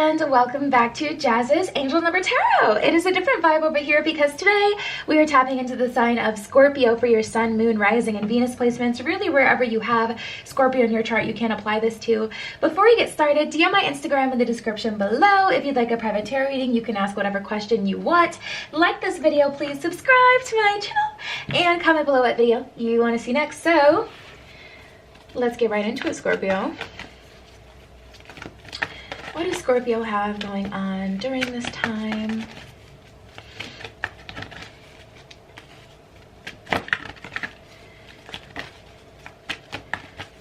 and welcome back to Jazz's Angel Number Tarot. It is a different vibe over here because today we are tapping into the sign of Scorpio for your sun, moon, rising, and Venus placements. Really, wherever you have Scorpio in your chart, you can apply this to. Before we get started, DM my Instagram in the description below. If you'd like a private tarot reading, you can ask whatever question you want. Like this video, please subscribe to my channel, and comment below what video you want to see next. So let's get right into it, Scorpio. What does Scorpio have going on during this time?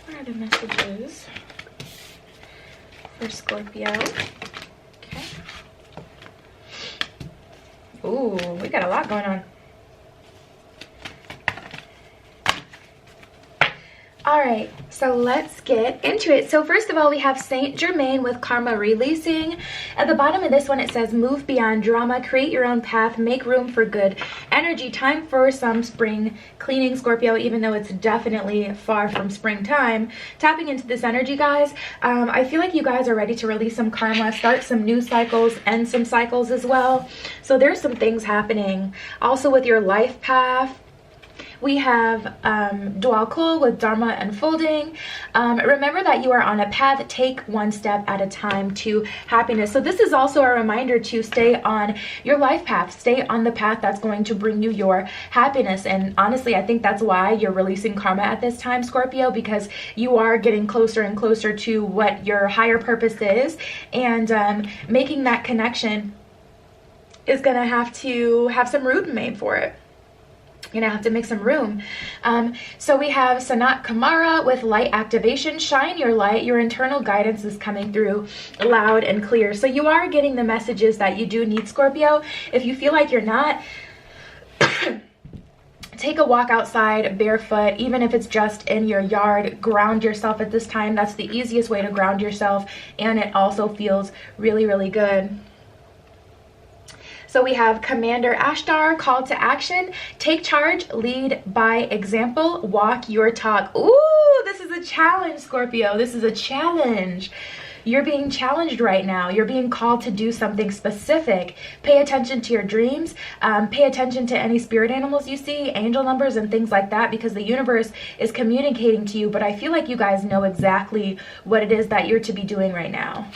What are the messages for Scorpio? Okay. Ooh, we got a lot going on. All right, so let's get into it. So first of all, we have Saint Germain with karma releasing. At the bottom of this one, it says, move beyond drama, create your own path, make room for good energy. Time for some spring cleaning, Scorpio, even though it's definitely far from springtime. Tapping into this energy, guys. I feel like you guys are ready to release some karma, start some new cycles, end some cycles as well. So there's some things happening. Also with your life path, we have Dual with Dharma unfolding. Remember that you are on a path. Take one step at a time to happiness. So this is also a reminder to stay on your life path. Stay on the path that's going to bring you your happiness. And honestly, I think that's why you're releasing karma at this time, Scorpio, because you are getting closer and closer to what your higher purpose is. And making that connection is going to have some room made for it. You're gonna have to make some room. So we have Sanat Kumara with light activation. Shine your light. Your internal guidance is coming through loud and clear. So you are getting the messages that you do need, Scorpio. If you feel like you're not, take a walk outside barefoot, even if it's just in your yard. Ground yourself at this time. That's the easiest way to ground yourself, and it also feels really, really good. So we have Commander Ashtar, call to action. Take charge, lead by example, walk your talk. Ooh, this is a challenge, Scorpio. This is a challenge. You're being challenged right now. You're being called to do something specific. Pay attention to your dreams. Pay attention to any spirit animals you see, angel numbers and things like that, because the universe is communicating to you. But I feel like you guys know exactly what it is that you're to be doing right now.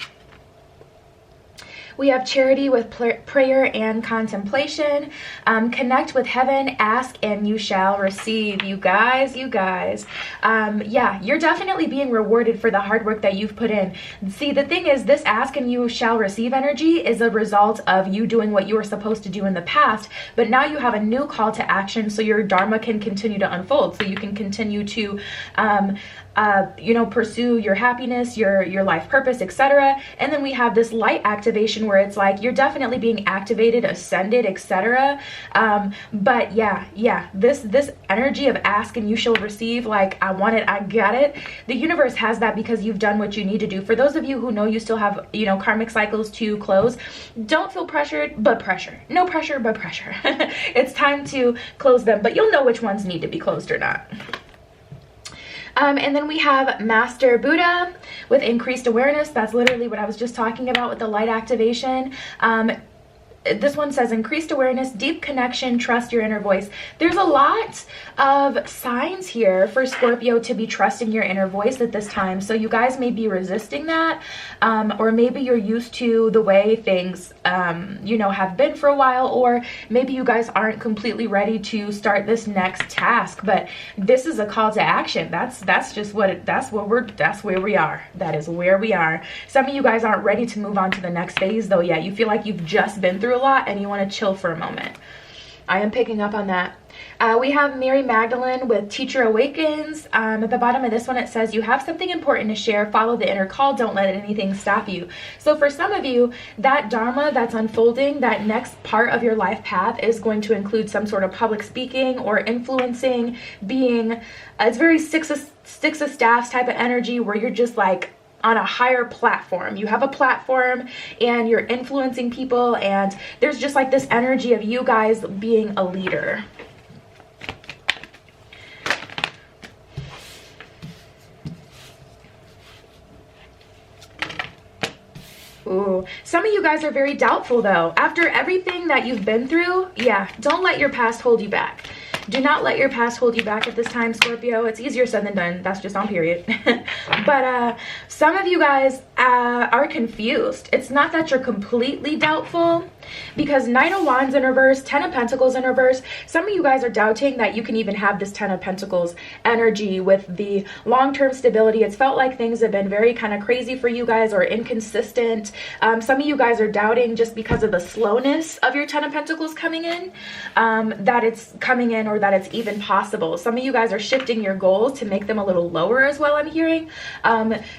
We have Charity with prayer and contemplation. Connect with heaven, ask and you shall receive. You guys. Yeah, you're definitely being rewarded for the hard work that you've put in. See, the thing is, this ask and you shall receive energy is a result of you doing what you were supposed to do in the past, but now you have a new call to action, so your dharma can continue to unfold, so you can continue to pursue your happiness, your life purpose, etc. And then we have this light activation where it's like you're definitely being activated, ascended, etc. But yeah, this energy of ask and you shall receive, like I want it, I got it. The universe has that because you've done what you need to do. For those of you who know you still have, karmic cycles to close, don't feel pressured, but pressure. No pressure, but pressure. It's time to close them, but you'll know which ones need to be closed or not. And then we have Master Buddha with increased awareness. That's literally what I was just talking about with the light activation. This one says increased awareness, deep connection, trust your inner voice. There's a lot of signs here for Scorpio to be trusting your inner voice at this time. So you guys may be resisting that, or maybe you're used to the way things, have been for a while, or maybe you guys aren't completely ready to start this next task. But this is a call to action. That's where we are. That is where we are. Some of you guys aren't ready to move on to the next phase though yet. You feel like you've just been through a lot and you want to chill for a moment. I am picking up on that. We have Mary Magdalene with Teacher Awakens. At the bottom of this one, it says, you have something important to share. Follow the inner call. Don't let anything stop you. So for some of you, that dharma that's unfolding, that next part of your life path is going to include some sort of public speaking or influencing, being, it's very six of staffs type of energy where you're just like on a higher platform. You have a platform and you're influencing people, and there's just like this energy of you guys being a leader. Ooh, some of you guys are very doubtful though. After everything that you've been through, yeah, don't let your past hold you back. Do not let your past hold you back at this time, Scorpio. It's easier said than done. That's just on period. But some of you guys are confused. It's not that you're completely doubtful, because Nine of Wands in reverse, Ten of Pentacles in reverse. Some of you guys are doubting that you can even have this Ten of Pentacles energy with the long-term stability. It's felt like things have been very kind of crazy for you guys, or inconsistent. Some of you guys are doubting just because of the slowness of your Ten of Pentacles coming in, that it's coming in, or that it's even possible. Some of you guys are shifting your goals to make them a little lower as well, I'm hearing,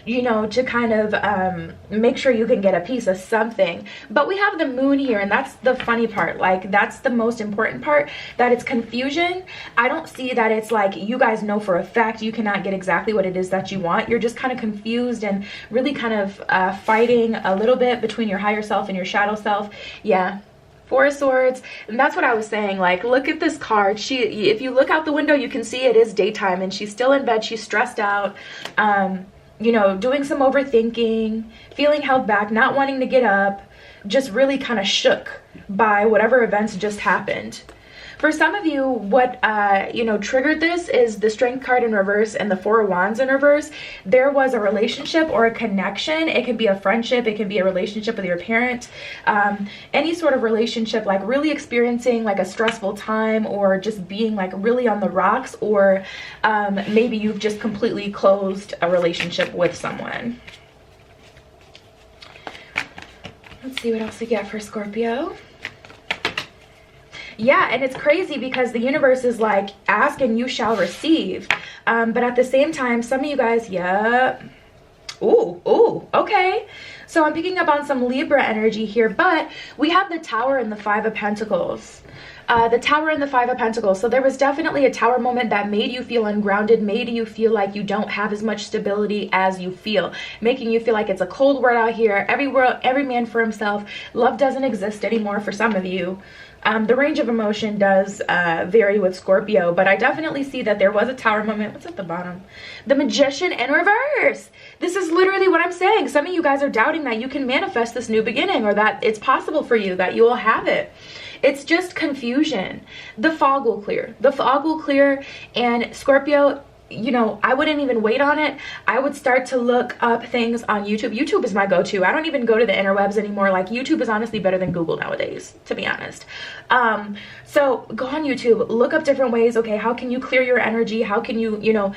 you know, to kind of make sure you can get a piece of something. But we have the moon here, and that's the funny part. Like, that's the most important part, that it's confusion. I don't see that it's like you guys know for a fact you cannot get exactly what it is that you want. You're just kind of confused and really kind of fighting a little bit between your higher self and your shadow self. Yeah. Four of Swords. And that's what I was saying. Like, look at this card. If you look out the window, you can see it is daytime and she's still in bed. She's stressed out, you know, doing some overthinking, feeling held back, not wanting to get up, just really kind of shook by whatever events just happened. For some of you, what you know, triggered this is the Strength card in reverse and the Four of Wands in reverse. There was a relationship or a connection. It can be a friendship, it can be a relationship with your parent, any sort of relationship, like really experiencing like a stressful time, or just being like really on the rocks, or maybe you've just completely closed a relationship with someone. Let's see what else we get for Scorpio. Yeah, and it's crazy because the universe is like, ask and you shall receive. But at the same time, some of you guys, yeah. Ooh, okay. So I'm picking up on some Libra energy here, but we have the Tower and the Five of Pentacles. The Tower and the Five of Pentacles. So there was definitely a Tower moment that made you feel ungrounded, made you feel like you don't have as much stability as you feel, making you feel like it's a cold world out here. Every man for himself. Love doesn't exist anymore for some of you. The range of emotion does vary with Scorpio, but I definitely see that there was a Tower moment. What's at the bottom? The Magician in reverse. This is literally what I'm saying. Some of you guys are doubting that you can manifest this new beginning, or that it's possible for you, that you will have it. It's just confusion. The fog will clear. The fog will clear, and Scorpio, you know, I wouldn't even wait on it. I would start to look up things on YouTube. YouTube is my go-to. I don't even go to the interwebs anymore. Like, YouTube is honestly better than Google nowadays, to be honest. So go on YouTube, look up different ways. Okay, how can you clear your energy? How can you, you know,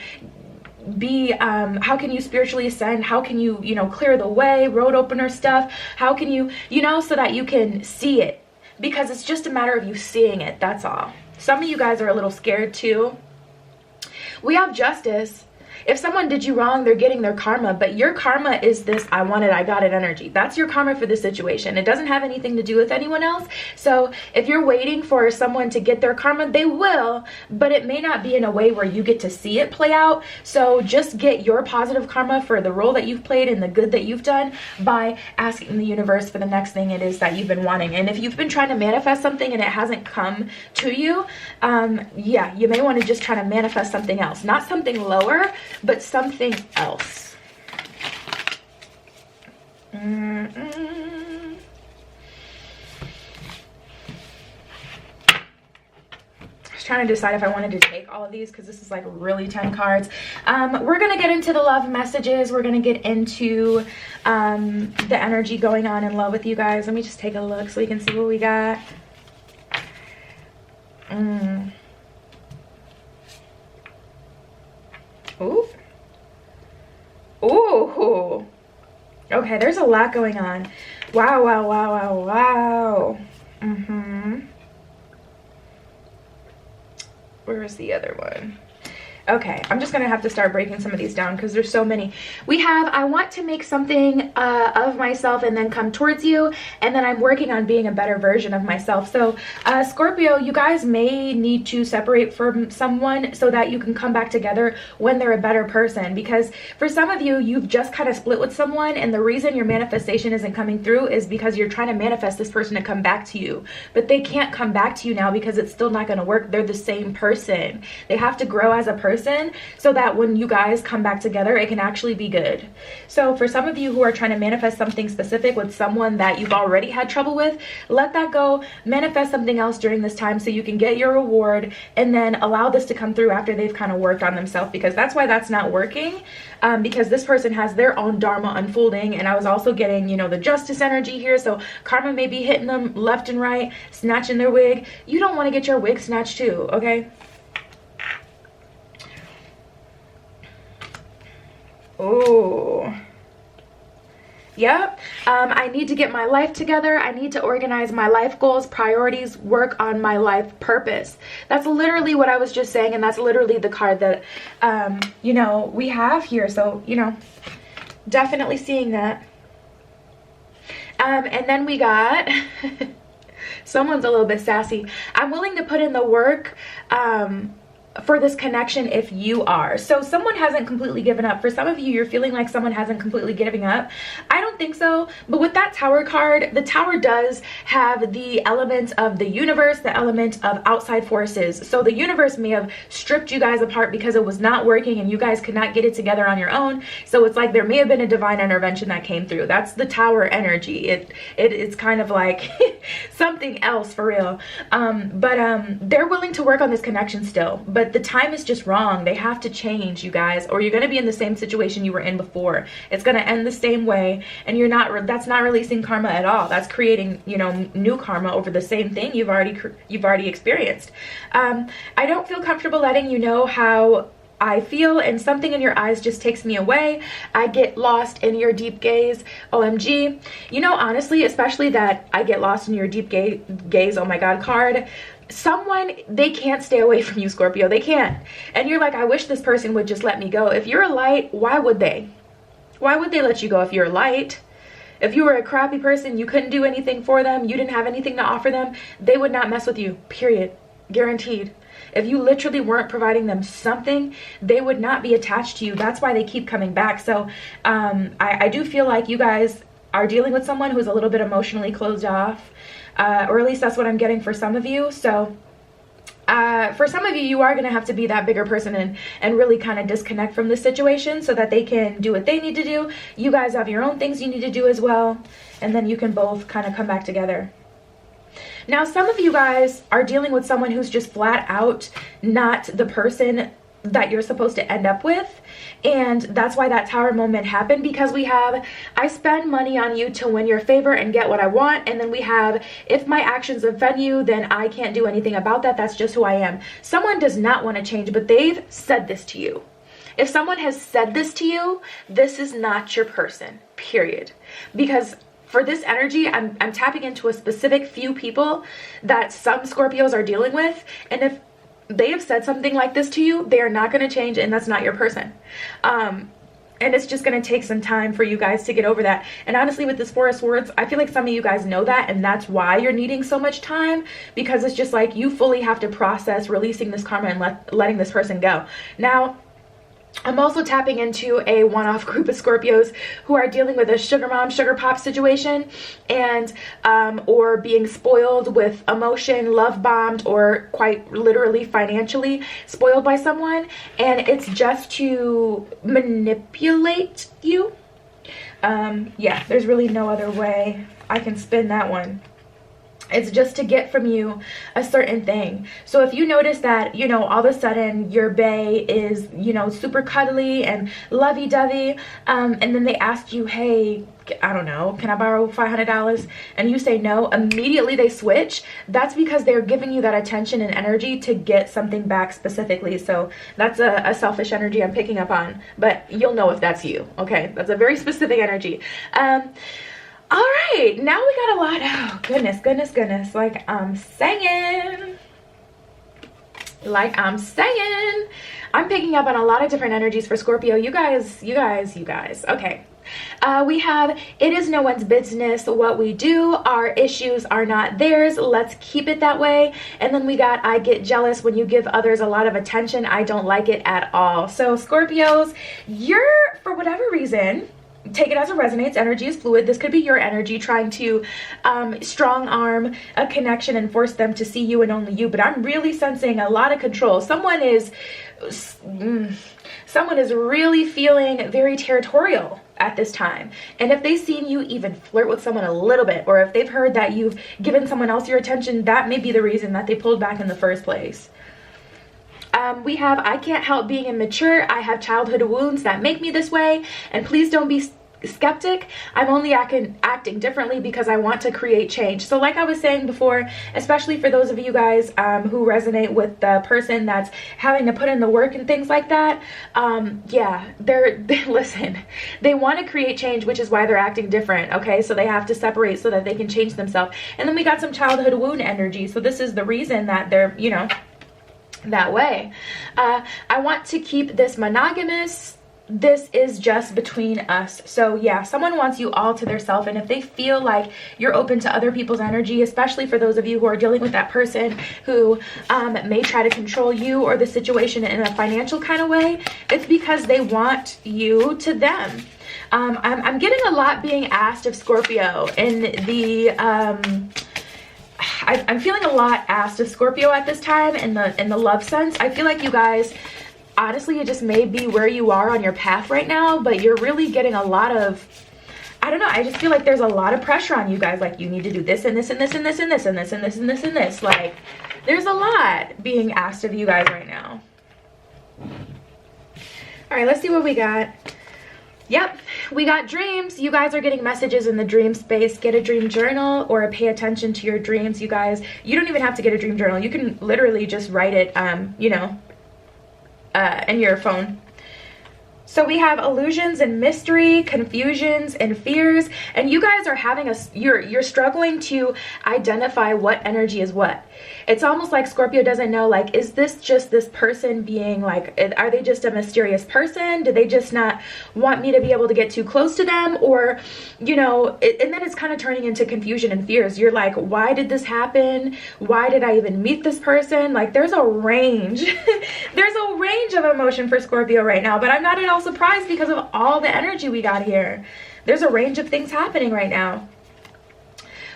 be how can you spiritually ascend? How can you, you know, clear the way, road opener stuff? How can you, you know, so that you can see it, because it's just a matter of you seeing it. That's all. Some of you guys are a little scared too. We have Justice. If someone did you wrong, they're getting their karma, but your karma is this I want it, I got it energy. That's your karma for this situation. It doesn't have anything to do with anyone else. So if you're waiting for someone to get their karma, they will, but it may not be in a way where you get to see it play out. So just get your positive karma for the role that you've played and the good that you've done by asking the universe for the next thing it is that you've been wanting. And if you've been trying to manifest something and it hasn't come to you, yeah, you may want to just try to manifest something else. Not something lower, but something else. I was trying to decide if I wanted to take all of these because this is like really 10 cards. We're going to get into the love messages. We're going to get into the energy going on in love with you guys. Let me just take a look so we can see what we got. Ooh. Ooh. Okay, there's a lot going on. Wow, wow, wow, wow, wow. Where is the other one? Okay, I'm just gonna have to start breaking some of these down because there's so many. We have, I want to make something of myself and then come towards you, and then I'm working on being a better version of myself. So Scorpio, you guys may need to separate from someone so that you can come back together when they're a better person, because for some of you, you've just kind of split with someone, and the reason your manifestation isn't coming through is because you're trying to manifest this person to come back to you, but they can't come back to you now because it's still not going to work. They're the same person. They have to grow as a person person, so that when you guys come back together, it can actually be good. So for some of you who are trying to manifest something specific with someone that you've already had trouble with, let that go, manifest something else during this time so you can get your reward, and then allow this to come through after they've kind of worked on themselves, because that's why that's not working. Because this person has their own dharma unfolding, and I was also getting, you know, the justice energy here, so karma may be hitting them left and right, snatching their wig. You don't want to get your wig snatched too, okay? Oh, yep. I need to get my life together. I need to organize my life goals, priorities, work on my life purpose. That's literally what I was just saying, and that's literally the card that, you know, we have here. So, you know, definitely seeing that. And then we got, someone's a little bit sassy. I'm willing to put in the work, for this connection if you are. So someone hasn't completely given up. For some of you, you're feeling like someone hasn't completely giving up. I don't think so. But with that Tower card, the Tower does have the element of the universe, the element of outside forces. So the universe may have stripped you guys apart because it was not working and you guys could not get it together on your own. So it's like there may have been a divine intervention that came through. That's the Tower energy. It's kind of like something else for real. They're willing to work on this connection still. But the time is just wrong. They have to change, you guys, or you're going to be in the same situation you were in before. It's going to end the same way, and that's not releasing karma at all. That's creating, you know, new karma over the same thing you've already experienced. I don't feel comfortable letting you know how I feel, and something in your eyes just takes me away. I get lost in your deep gaze. OMG. You know, honestly, especially that I get lost in your deep gaze, oh my God card. Someone, they can't stay away from you, Scorpio. They can't. And you're like, I wish this person would just let me go. If you're a light, why would they? Why would they let you go if you're a light? If you were a crappy person, you couldn't do anything for them, you didn't have anything to offer them, they would not mess with you, period. Guaranteed. If you literally weren't providing them something, they would not be attached to you. That's why they keep coming back. So I do feel like you guys are dealing with someone who's a little bit emotionally closed off. Or at least that's what I'm getting for some of you. So for some of you, you are going to have to be that bigger person and really kind of disconnect from this situation so that they can do what they need to do. You guys have your own things you need to do as well. And then you can both kind of come back together. Now, some of you guys are dealing with someone who's just flat out not the person that you're supposed to end up with, and that's why that Tower moment happened, because we have I spend money on you to win your favor and get what I want, and then we have if my actions offend you, then I can't do anything about that. That's just who I am. Someone does not want to change, but they've said this to you. If someone has said this to you, this is not your person, period. Because for this energy, I'm tapping into a specific few people that some Scorpios are dealing with, and if they have said something like this to you, they are not going to change, and that's not your person. And it's just going to take some time for you guys to get over that. And honestly, with this Four of Swords, I feel like some of you guys know that, and that's why you're needing so much time, because it's just like you fully have to process releasing this karma and letting this person go. Now, I'm also tapping into a one-off group of Scorpios who are dealing with a sugar mom, sugar pop situation, and or being spoiled with emotion, love bombed, or quite literally financially spoiled by someone, and it's just to manipulate you. Yeah, there's really no other way I can spin that one. It's just to get from you a certain thing. So if you notice that, you know, all of a sudden your bae is, you know, super cuddly and lovey-dovey, and then they ask you, hey, I don't know, can I borrow $500? And you say no, immediately they switch. That's because they're giving you that attention and energy to get something back specifically. So that's a selfish energy I'm picking up on, but you'll know if that's you, okay? That's a very specific energy. All right, now we got a lot. Oh, goodness. Like I'm saying. I'm picking up on a lot of different energies for Scorpio. You guys. Okay. We have, it is no one's business what we do. Our issues are not theirs. Let's keep it that way. And then we got, I get jealous when you give others a lot of attention. I don't like it at all. So Scorpios, you're, for whatever reason, take it as it resonates. Energy is fluid. This could be your energy trying to strong arm a connection and force them to see you and only you. But I'm really sensing a lot of control. Someone is really feeling very territorial at this time. And if they've seen you even flirt with someone a little bit, or if they've heard that you've given someone else your attention, that may be the reason that they pulled back in the first place. We have, I can't help being immature. I have childhood wounds that make me this way. And please don't be skeptic. I'm only acting differently because I want to create change. So like I was saying before, especially for those of you guys who resonate with the person that's having to put in the work and things like that, yeah, listen, they want to create change, which is why they're acting different. Okay, so they have to separate so that they can change themselves. And then we got some childhood wound energy, so this is the reason that they're, you know, that way. I want to keep this monogamous. This is just between us. So yeah, someone wants you all to their self, and if they feel like you're open to other people's energy, especially for those of you who are dealing with that person who may try to control you or the situation in a financial kind of way, it's because they want you to them. I'm getting a lot being asked of Scorpio in the I'm feeling a lot asked of Scorpio at this time in the love sense. I feel like you guys, honestly, it just may be where you are on your path right now, but you're really getting a lot of, I don't know, I just feel like there's a lot of pressure on you guys. Like, you need to do this and this and this and this and this and this and this and this and this. Like, there's a lot being asked of you guys right now. All right, let's see what we got. Yep, we got dreams. You guys are getting messages in the dream space. Get a dream journal or pay attention to your dreams, you guys. You don't even have to get a dream journal. You can literally just write it, you know, in your phone. So we have illusions and mystery, confusions and fears, and you guys are having you're struggling to identify what energy is what. It's almost like Scorpio doesn't know, like, is this just this person being like, are they just a mysterious person? Do they just not want me to be able to get too close to them? Or, you know, and then it's kind of turning into confusion and fears. You're like, why did this happen? Why did I even meet this person? Like, there's a range. There's a range of emotion for Scorpio right now, but I'm not at all surprised because of all the energy we got here. There's a range of things happening right now.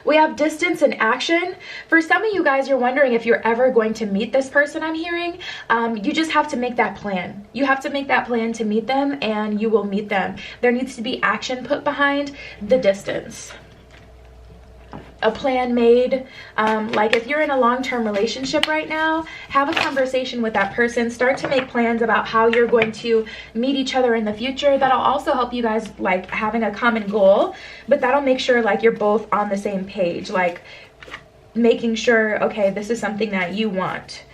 We have distance and action. For some of you guys, you're wondering if you're ever going to meet this person I'm hearing. You just have to make that plan. You have to make that plan to meet them, and you will meet them. There needs to be action put behind the distance. A plan made. Like, if you're in a long-term relationship right now, have a conversation with that person. Start to make plans about how you're going to meet each other in the future. That'll also help you guys, like, having a common goal, but that'll make sure, like, you're both on the same page, like making sure, okay, this is something that you want.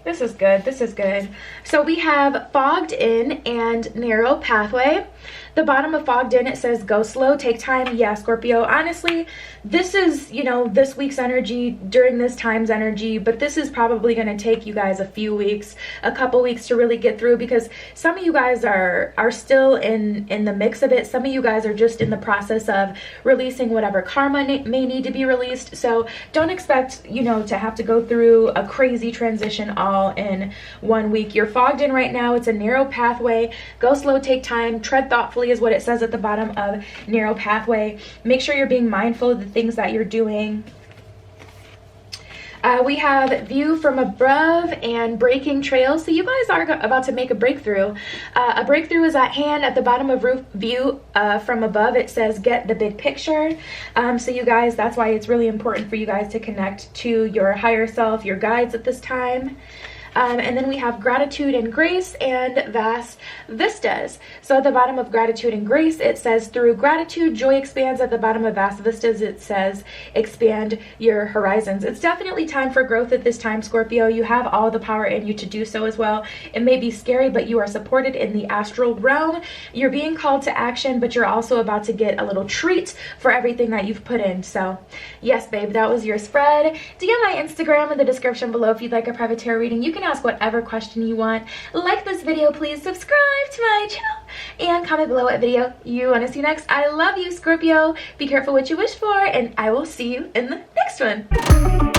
This is good. This is good. So we have fogged in and narrow pathway. The bottom of fogged in, it says go slow, take time. Yeah, Scorpio, honestly, this is, you know, this week's energy during this time's energy, but this is probably going to take you guys a few weeks, a couple weeks to really get through, because some of you guys are still in the mix of it. Some of you guys are just in the process of releasing whatever karma may need to be released. So don't expect, you know, to have to go through a crazy transition all in 1 week. You're fogged in right now. It's a narrow pathway. Go slow, take time, tread thoughtfully is what it says at the bottom of narrow pathway. Make sure you're being mindful of the things that you're doing. We have view from above and breaking trails. So you guys are about to make a breakthrough. A breakthrough is at hand. At the bottom of view from above, it says get the big picture. So you guys, that's why it's really important for you guys to connect to your higher self, your guides at this time. And then we have gratitude and grace and vast vistas. So at the bottom of gratitude and grace, it says through gratitude, joy expands. At the bottom of vast vistas, it says expand your horizons. It's definitely time for growth at this time, Scorpio. You have all the power in you to do so as well. It may be scary, but you are supported in the astral realm. You're being called to action, but you're also about to get a little treat for everything that you've put in. So yes, babe, that was your spread. DM my Instagram in the description below if you'd like a private tarot reading. You can ask whatever question you want. Like this video, please subscribe to my channel and comment below what video you want to see next. I love you, Scorpio. Be careful what you wish for, and I will see you in the next one.